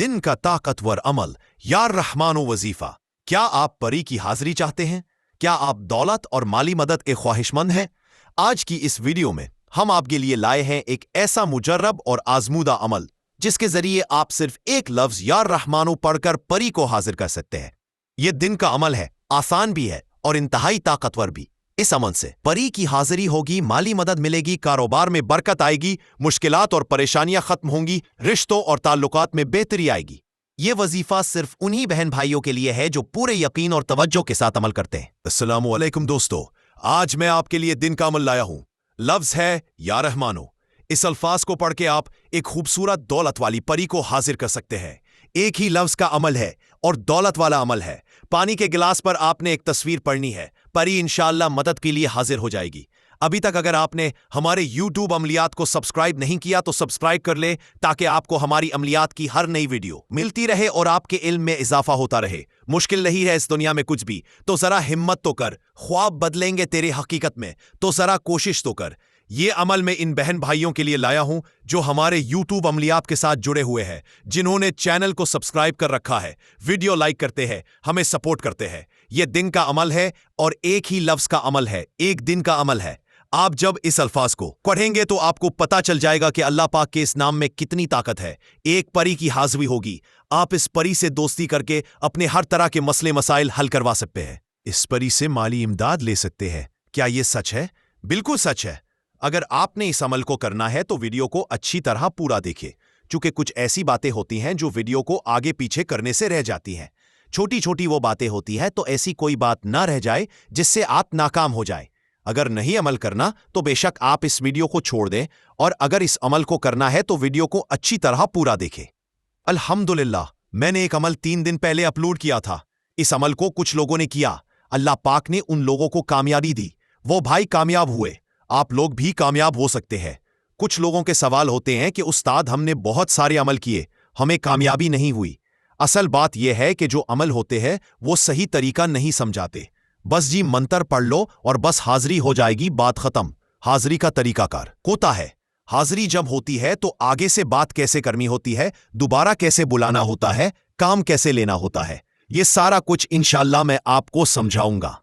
दिन का ताकतवर अमल, यार रहमानो वजीफा। क्या आप परी की हाजिरी चाहते हैं? क्या आप दौलत और माली मदद के ख्वाहिशमंद हैं? आज की इस वीडियो में हम आपके लिए लाए हैं एक ऐसा मुजर्रब और आजमूदा अमल जिसके जरिए आप सिर्फ एक लफ्ज यार रहमानो पढ़कर परी को हाजिर कर सकते हैं। यह दिन का अमल है, आसान भी है और इंतहाई ताकतवर भी। इस अमल से परी की हाजिरी होगी, माली मदद मिलेगी, कारोबार में बरकत आएगी, मुश्किलात और परेशानियां खत्म होंगी, रिश्तों और ताल्लुकात में बेहतरी आएगी। ये वजीफा सिर्फ उन्हीं बहन भाइयों के लिए है जो पूरे यकीन और तवज्जो के साथ अमल करते हैं। अस्सलामु अलैकुम दोस्तों, आज मैं आपके लिए दिन का अमल लाया हूं। लफ्ज है या रहमानो। इस अल्फाज को पढ़ के आप एक खूबसूरत दौलत वाली परी को हाजिर कर सकते हैं। एक ही लफ्ज का अमल है और दौलत वाला अमल है। पानी के गिलास पर आपने एक तस्वीर पढ़नी है, परी इंशाअल्लाह मदद के लिए हाजिर हो जाएगी। अभी तक अगर आपने हमारे YouTube अमलियात को सब्सक्राइब नहीं किया तो सब्सक्राइब कर ले, ताकि आपको हमारी अमलियात की हर नई वीडियो मिलती रहे और आपके इल्म में इजाफा होता रहे। मुश्किल नहीं है इस दुनिया में कुछ भी, तो जरा हिम्मत तो कर। ख्वाब बदलेंगे तेरे हकीकत में, तो जरा कोशिश तो कर। ये अमल मैं इन बहन भाइयों के लिए लाया हूं जो हमारे YouTube अमलियात के साथ जुड़े हुए हैं, जिन्होंने चैनल को सब्सक्राइब कर रखा है, वीडियो लाइक करते हैं, हमें सपोर्ट करते हैं। यह दिन का अमल है और एक ही लफ्ज का अमल है, एक दिन का अमल है। आप जब इस अल्फाज को पढ़ेंगे तो आपको पता चल जाएगा कि अल्लाह पाक के इस नाम में कितनी ताकत है। एक परी की हाजिरी होगी, आप इस परी से दोस्ती करके अपने हर तरह के मसले मसाइल हल करवा सकते हैं। इस परी से माली इमदाद ले सकते हैं। क्या यह सच है? बिल्कुल सच है। अगर आपने इस अमल को करना है तो वीडियो को अच्छी तरह पूरा देखिए, चूंकि कुछ ऐसी बातें होती हैं जो वीडियो को आगे पीछे करने से रह जाती हैं। छोटी छोटी वो बातें होती है, तो ऐसी कोई बात ना रह जाए जिससे आप नाकाम हो जाए। अगर नहीं अमल करना तो बेशक आप इस वीडियो को छोड़ दें, और अगर इस अमल को करना है तो वीडियो को अच्छी तरह पूरा देखें। अल्हम्दुलिल्लाह, मैंने एक अमल 3 दिन पहले अपलोड किया था। इस अमल को कुछ लोगों ने किया, अल्लाह पाक ने उन लोगों को कामयाबी दी, वो भाई कामयाब हुए। आप लोग भी कामयाब हो सकते हैं। कुछ लोगों के सवाल होते हैं कि उस्ताद, हमने बहुत सारे अमल किए, हमें कामयाबी नहीं हुई। असल बात यह है कि जो अमल होते हैं वो सही तरीका नहीं समझाते। बस जी मंतर पढ़ लो और बस हाजिरी हो जाएगी, बात खत्म। हाजिरी का तरीकाकार होता है, हाजिरी जब होती है तो आगे से बात कैसे करनी होती है, दोबारा कैसे बुलाना होता है, काम कैसे लेना होता है, ये सारा कुछ इंशाअल्लाह मैं आपको समझाऊंगा।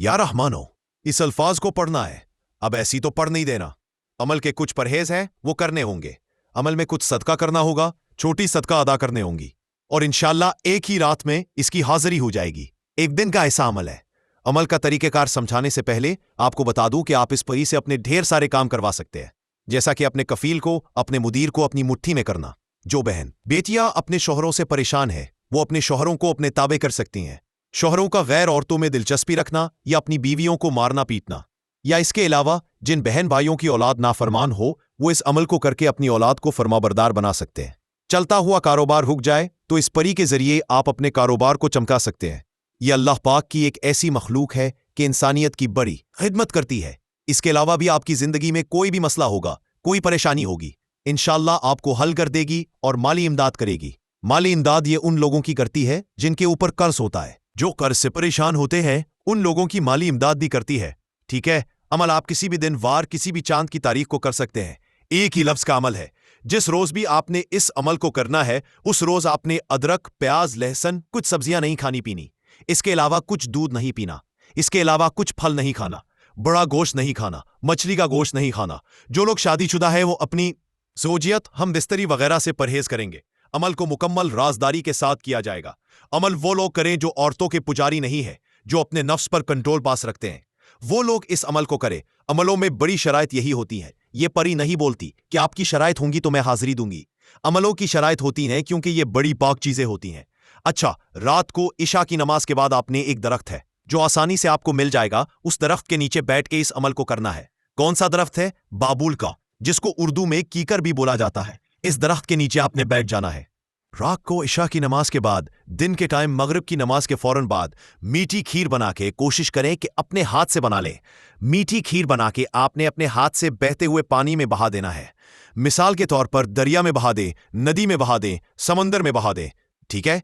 या रहमानो, इस अल्फाज को पढ़ना है। अब ऐसी तो पढ़ नहीं देना। अमल के कुछ परहेज हैं, वो करने होंगे। अमल में कुछ सदका करना होगा, छोटी सदका अदा करने होंगी, और इंशाअल्लाह एक ही रात में इसकी हाजिरी हो जाएगी। एक दिन का ऐसा अमल है। अमल का तरीकेकार समझाने से पहले आपको बता दूं कि आप इस परी से अपने ढेर सारे काम करवा सकते हैं, जैसा कि अपने कफील को, अपने मुदीर को अपनी मुट्ठी में करना। जो बहन बेटियां अपने शोहरों से परेशान है, वो अपने शोहरों को अपने ताबे कर सकती हैं। शोहरों का गैर औरतों में दिलचस्पी रखना या अपनी बीवियों को मारना पीटना, या इसके अलावा जिन बहन भाइयों की औलाद नाफरमान हो, वो इस अमल को करके अपनी औलाद को फरमाबरदार बना सकते हैं। चलता हुआ कारोबार रुक जाए तो इस परी के जरिए आप अपने कारोबार को चमका सकते हैं। यह अल्लाह पाक की एक ऐसी मखलूक है कि इंसानियत की बड़ी खिदमत करती है। इसके अलावा भी आपकी जिंदगी में कोई भी मसला होगा, कोई परेशानी होगी, इंशाअल्लाह आपको हल कर देगी और माली इमदाद करेगी। माली इमदाद ये उन लोगों की करती है जिनके ऊपर कर्ज होता है। जो कर्ज से परेशान होते हैं उन लोगों की माली इमदाद भी करती है। ठीक है, अमल आप किसी भी दिन, वार, किसी भी चांद की तारीख को कर सकते हैं। एक ही लफ्ज का अमल है। जिस रोज भी आपने इस अमल को करना है उस रोज आपने अदरक, प्याज, लहसुन, कुछ सब्जियां नहीं खानी पीनी। इसके अलावा कुछ दूध नहीं पीना। इसके अलावा कुछ फल नहीं खाना, बड़ा गोश्त नहीं खाना, मछली का गोश्त नहीं खाना। जो लोग शादीशुदा है वो अपनी ज़ोजियत, हम बिस्तरी वगैरह से परहेज करेंगे। अमल को मुकम्मल राजदारी के साथ किया जाएगा। अमल वो लोग करें जो औरतों के पुजारी नहीं है, जो अपने नफ्स पर कंट्रोल पास रखते हैं, वो लोग इस अमल को करें। अमलों में बड़ी शराइत यही होती है। ये परी नहीं बोलती कि आपकी शराइत होंगी तो मैं हाजिरी दूंगी। अमलों की शराइत होती हैं क्योंकि ये बड़ी पाक चीजें होती हैं। अच्छा, रात को इशा की नमाज के बाद आपने एक दरख्त है जो आसानी से आपको मिल जाएगा, उस दरख्त के नीचे बैठ के इस अमल को करना है। कौन सा दरख्त है? बाबुल का, जिसको उर्दू में कीकर भी बोला जाता है। इस दरख्त के नीचे आपने बैठ जाना है। रात को इशा की नमाज के बाद, दिन के टाइम मगरिब की नमाज के फौरन बाद मीठी खीर बना के कोशिश करें कि अपने हाथ से बना लें। मीठी खीर बना के आपने अपने हाथ से बहते हुए पानी में बहा देना है। मिसाल के तौर पर दरिया में बहा दें, नदी में बहा दें, समंदर में बहा दें। ठीक है,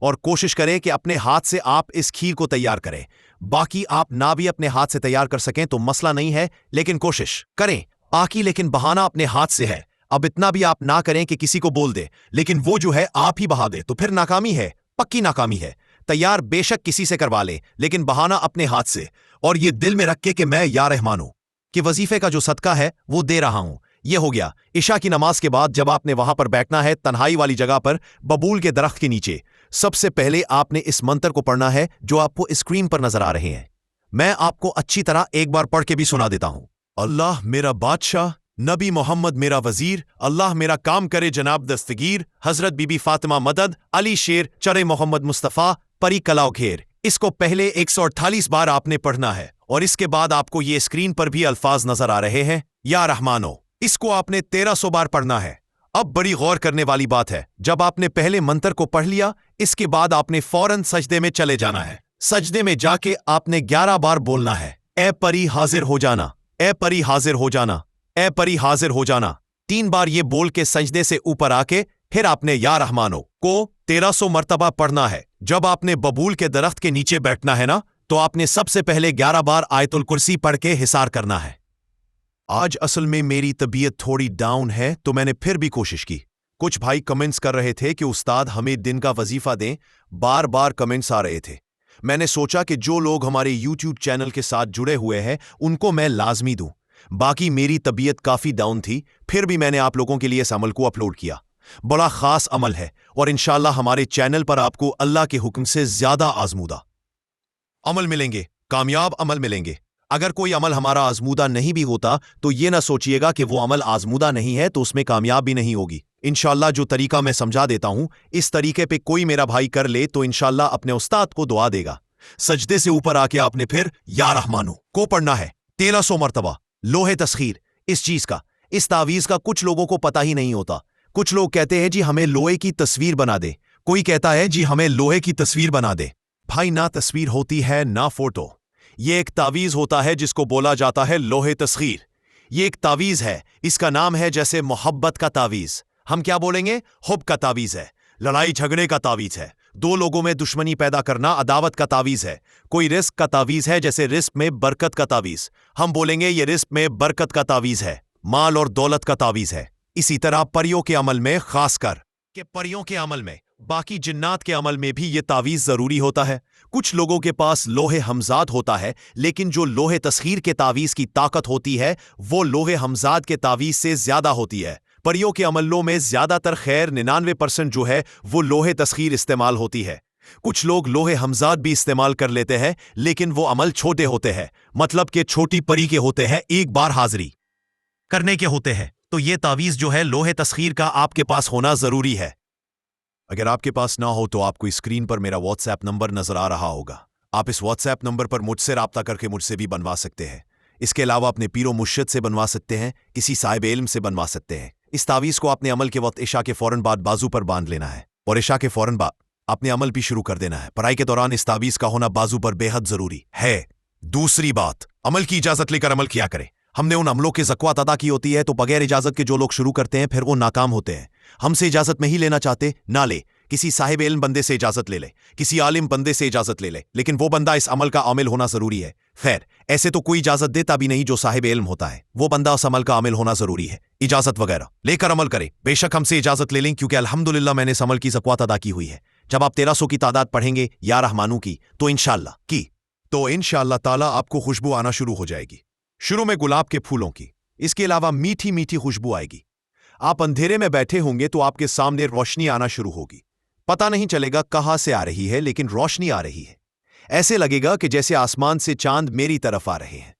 और कोशिश करें कि अपने हाथ से आप इस खीर को तैयार करें। बाकी आप ना भी अपने हाथ से तैयार कर सकें तो मसला नहीं है, लेकिन कोशिश करें। बाकी लेकिन बहाना अपने हाथ से है। अब इतना भी आप ना करें कि किसी को बोल दे, लेकिन वो जो है आप ही बहा दे, तो फिर नाकामी है, पक्की नाकामी है। तैयार बेशक किसी से करवा ले, लेकिन बहाना अपने हाथ से, और ये दिल में रख के मैं या रहमान हूं कि वजीफे का जो सदका है वो दे रहा हूं। ये हो गया इशा की नमाज के बाद। जब आपने वहां पर बैठना है तन्हाई वाली जगह पर बबूल के दरख्त के नीचे, सबसे पहले आपने इस मंत्र को पढ़ना है जो आपको स्क्रीन पर नजर आ रहे हैं। मैं आपको अच्छी तरह एक बार पढ़ के भी सुना देता हूं। अल्लाह मेरा बादशाह, नबी मोहम्मद मेरा वजीर, अल्लाह मेरा काम करे जनाब दस्तगीर, हजरत बीबी फातिमा मदद, अली शेर, चरे मोहम्मद मुस्तफ़ा, परी कलाओ घेर। इसको पहले 148 बार आपने पढ़ना है, और इसके बाद आपको ये स्क्रीन पर भी अल्फाज नजर आ रहे हैं, या रहमानो। इसको आपने 1300 बार पढ़ना है। अब बड़ी गौर करने वाली बात है, जब आपने पहले मंत्र को पढ़ लिया, इसके बाद आपने फौरन सजदे में चले जाना है। सजदे में जाके आपने 11 बार बोलना है, ए परी हाजिर हो जाना, ए परी हाजिर हो जाना, ए परी हाजिर हो जाना। 3 बार ये बोल के सजदे से ऊपर आके फिर आपने या रहमानो को 1300 मर्तबा पढ़ना है। जब आपने बबूल के दरख्त के नीचे बैठना है ना, तो आपने सबसे पहले 11 बार आयतुल कुर्सी पढ़ के हिसार करना है। आज असल में मेरी तबीयत थोड़ी डाउन है, तो मैंने फिर भी कोशिश की। कुछ भाई कमेंट्स कर रहे थे कि उस्ताद हमें दिन का वजीफा दें, बार बार कमेंट्स आ रहे थे। मैंने सोचा कि जो लोग हमारे YouTube चैनल के साथ जुड़े हुए हैं उनको मैं लाजमी दूं। बाकी मेरी तबीयत काफ़ी डाउन थी, फिर भी मैंने आप लोगों के लिए इस अमल को अपलोड किया। बड़ा ख़ास अमल है, और इंशाल्लाह हमारे चैनल पर आपको अल्लाह के हुक्म से ज़्यादा आजमूदा अमल मिलेंगे, कामयाब अमल मिलेंगे। अगर कोई अमल हमारा आजमूदा नहीं भी होता तो ये ना सोचिएगा कि वो अमल आजमूदा नहीं है तो उसमें कामयाब भी नहीं होगी। इंशाल्लाह जो तरीका मैं समझा देता हूं, इस तरीके पे कोई मेरा भाई कर ले तो इंशाल्लाह अपने उस्ताद को दुआ देगा। सजदे से ऊपर आके आपने फिर या रहमानो को पढ़ना है 1300 मरतबा। लोहे तस्खीर इस चीज का, इस तावीज का कुछ लोगों को पता ही नहीं होता। कुछ लोग कहते हैं जी हमें लोहे की तस्वीर बना दे, कोई कहता है जी हमें लोहे की तस्वीर बना दे। भाई ना तस्वीर होती है ना फोटो, ये एक तावीज होता है जिसको बोला जाता है लोहे तस्खीर। ये एक तावीज है, इसका नाम है जैसे मोहब्बत का तावीज, हम क्या बोलेंगे, हुब का तावीज है, लड़ाई झगड़े का तावीज है, दो लोगों में दुश्मनी पैदा करना अदावत का तावीज है। कोई रिस्क का तावीज है, जैसे रिस्क में बरकत का तावीज, हम बोलेंगे ये रिस्क में बरकत का तावीज है, माल और दौलत का तावीज है। इसी तरह परियों के अमल में, खासकर के परियों के अमल में, बाकी जिन्नात के अमल में भी ये तावीज जरूरी होता है। कुछ लोगों के पास लोहे हमजाद होता है, लेकिन जो लोहे तस्खीर के तावीज की ताकत होती है वो लोहे हमजाद के तावीज से ज्यादा होती है। परियों के अमलों में ज्यादातर खैर 99% जो है वो लोहे तस्खीर इस्तेमाल होती है। कुछ लोग लोहे हमजाद भी इस्तेमाल कर लेते हैं, लेकिन वो अमल छोटे होते हैं, मतलब कि छोटी परी के होते हैं, एक बार हाजिरी करने के होते हैं। तो ये तावीज जो है लोहे तस्खीर का आपके पास होना जरूरी है। अगर आपके पास ना हो तो आपको स्क्रीन पर मेरा व्हाट्सएप नंबर नजर आ रहा होगा, आप इस व्हाट्सएप नंबर पर मुझसे राब्ता करके मुझसे भी बनवा सकते हैं। इसके अलावा अपने पीरो मुर्शिद से बनवा सकते हैं, किसी साहिब इल्म से बनवा सकते हैं। इस तावीज़ को अपने अमल के वक्त इशा के फौरन बाद बाजू पर बांध लेना है, और इशा के फौरन बाद अपने अमल भी शुरू कर देना है। पढ़ाई के दौरान इस तावीज़ का होना बाजू पर बेहद जरूरी है। दूसरी बात, अमल की इजाजत लेकर अमल किया करें। हमने उन अमलों की ज़क़वात अदा की होती है, तो बगैर इजाजत के जो लोग शुरू करते हैं फिर वो नाकाम होते हैं। हमसे इजाजत नहीं लेना चाहते ना ले, किसी साहिब इल्म बंदे से इजाजत ले ले, किसी आलिम बंदे से इजाजत ले ले, लेकिन वो बंदा इस अमल का आमिल होना जरूरी है। खैर ऐसे तो कोई इजाजत देता भी नहीं जो साहिब इल्म होता है, वो बंदा उस अमल का आमिल होना जरूरी है। इजाजत वगैरह लेकर अमल करे, बेशक हमसे इजाजत ले लें, क्योंकि अल्हम्दुलिल्लाह मैंने इस अमल की ज़क़वात अदा की हुई है। जब आप 1300 की तादाद पढ़ेंगे या रहमानू की, तो इंशाअल्लाह ताला आपको खुशबू आना शुरू हो जाएगी। शुरू में गुलाब के फूलों की, इसके अलावा मीठी मीठी खुशबू आएगी। आप अंधेरे में बैठे होंगे तो आपके सामने रोशनी आना शुरू होगी। पता नहीं चलेगा कहां से आ रही है, लेकिन रोशनी आ रही है। ऐसे लगेगा कि जैसे आसमान से चांद मेरी तरफ आ रहे हैं।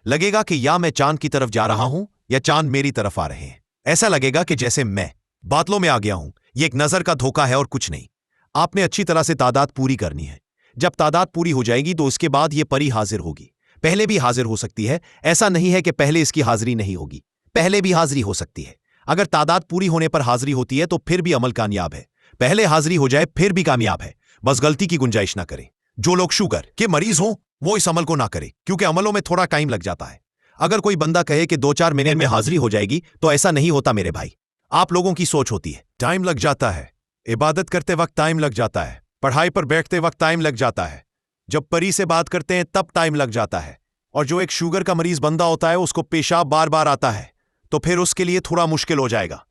लगेगा कि या मैं चांद की तरफ जा रहा हूं या चांद मेरी तरफ आ रहे हैं। ऐसा लगेगा कि जैसे मैं बादलों में आ गया हूं। यह एक नजर का धोखा है और कुछ नहीं। आपने अच्छी तरह से तादाद पूरी करनी है। जब तादाद पूरी हो जाएगी तो उसके बाद यह परी हाजिर होगी। पहले भी हाजिर हो सकती है, ऐसा नहीं है कि पहले इसकी हाजिरी नहीं होगी, पहले भी हाजिरी हो सकती है। अगर तादाद पूरी होने पर हाजिरी होती है तो फिर भी अमल कामयाब है। पहले हाजिरी हो जाए फिर भी कामयाब है, बस गलती की गुंजाइश ना करें। जो लोग शुगर के मरीज हो वो इस अमल को ना करे, क्योंकि अमलों में थोड़ा टाइम लग जाता है। अगर कोई बंदा कहे कि 2-4 मिनट में हाजिरी हो जाएगी, तो ऐसा नहीं होता मेरे भाई। आप लोगों की सोच होती है। टाइम लग जाता है, इबादत करते वक्त टाइम लग जाता है, पढ़ाई पर बैठते वक्त टाइम लग जाता है, जब परी से बात करते हैं तब टाइम लग जाता है। और जो एक शुगर का मरीज बंदा होता है उसको पेशाब बार बार आता है, तो फिर उसके लिए थोड़ा मुश्किल हो जाएगा।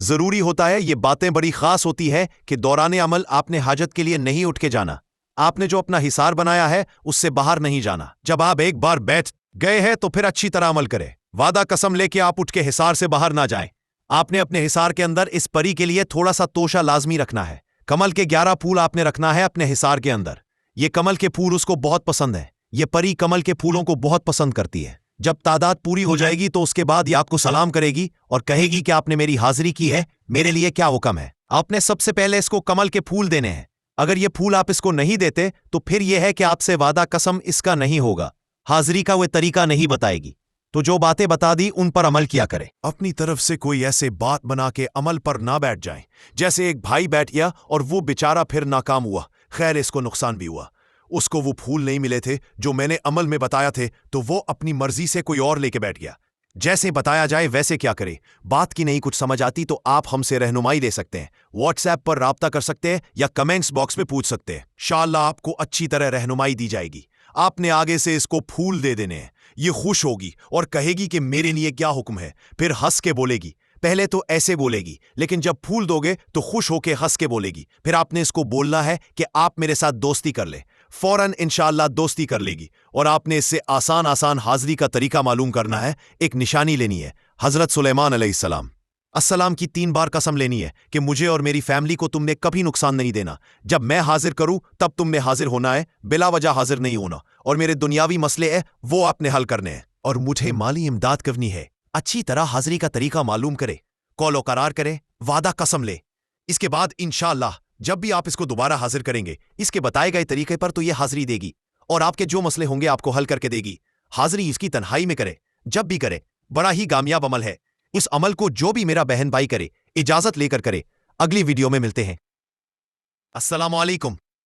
जरूरी होता है, ये बातें बड़ी खास होती है कि दौरान अमल आपने हाजत के लिए नहीं उठ के जाना। आपने जो अपना हिसार बनाया है उससे बाहर नहीं जाना। जब आप एक बार बैठ गए हैं तो फिर अच्छी तरह अमल करें। वादा कसम लेके आप उठ के हिसार से बाहर ना जाएं। आपने अपने हिसार के अंदर इस परी के लिए थोड़ा सा तोशा लाजमी रखना है। कमल के 11 फूल आपने रखना है अपने हिसार के अंदर। ये कमल के फूल उसको बहुत पसंद है। ये परी कमल के फूलों को बहुत पसंद करती है। जब तादाद पूरी हो जाएगी तो उसके बाद ये आपको सलाम करेगी और कहेगी कि आपने मेरी हाजिरी की है, मेरे लिए क्या हुक्म है। आपने सबसे पहले इसको कमल के फूल देने हैं। अगर ये फूल आप इसको नहीं देते तो फिर यह है कि आपसे वादा कसम इसका नहीं होगा। हाजिरी का वह तरीका नहीं बताएगी। तो जो बातें बता दी उन पर अमल किया करें। अपनी तरफ से कोई ऐसे बात बना के अमल पर ना बैठ जाएं। जैसे एक भाई बैठ गया और वो बेचारा फिर नाकाम हुआ, खैर इसको नुकसान भी हुआ। उसको वो फूल नहीं मिले थे जो मैंने अमल में बताया थे, तो वो अपनी मर्जी से कोई और लेके बैठ गया। जैसे बताया जाए वैसे क्या करे। बात की नहीं कुछ समझ आती तो आप हमसे रहनुमाई ले सकते हैं। व्हाट्सएप पर राब्ता कर सकते हैं या कमेंट्स बॉक्स में पूछ सकते हैं। इंशाअल्लाह आपको अच्छी तरह रहनुमाई दी जाएगी। आपने आगे से इसको फूल दे देने हैं। ये खुश होगी और कहेगी कि मेरे लिए क्या हुक्म है। फिर हंस के बोलेगी। पहले तो ऐसे बोलेगी, लेकिन जब फूल दोगे तो खुश होके हंस के बोलेगी। फिर आपने इसको बोलना है कि आप मेरे साथ दोस्ती कर ले। फौरन इंशाअल्लाह दोस्ती कर लेगी। और आपने इससे आसान आसान हाजिरी का तरीका मालूम करना है। एक निशानी लेनी है हजरत सुलेमान अलैहिस्सलाम अस्सलाम की 3 बार कसम लेनी है कि मुझे और मेरी फैमिली को तुमने कभी नुकसान नहीं देना। जब मैं हाजिर करूं तब तुमने हाजिर होना है, बिला वजह हाजिर नहीं होना। और मेरे दुनियावी मसले है वो आपने हल करने हैं। और मुझे माली इमदाद करनी है। अच्छी तरह हाजिरी का तरीका मालूम करे, कौलो करार करे, वादा कसम ले। इसके बाद इंशाअल्लाह जब भी आप इसको दोबारा हाजिर करेंगे इसके बताए गए तरीके पर तो ये हाजिरी देगी और आपके जो मसले होंगे आपको हल करके देगी। हाजिरी इसकी तन्हाई में करे, जब भी करे, बड़ा ही कामयाब अमल है। इस अमल को जो भी मेरा बहन भाई करे, इजाजत लेकर करे। अगली वीडियो में मिलते हैं। अस्सलामु अलैकुम।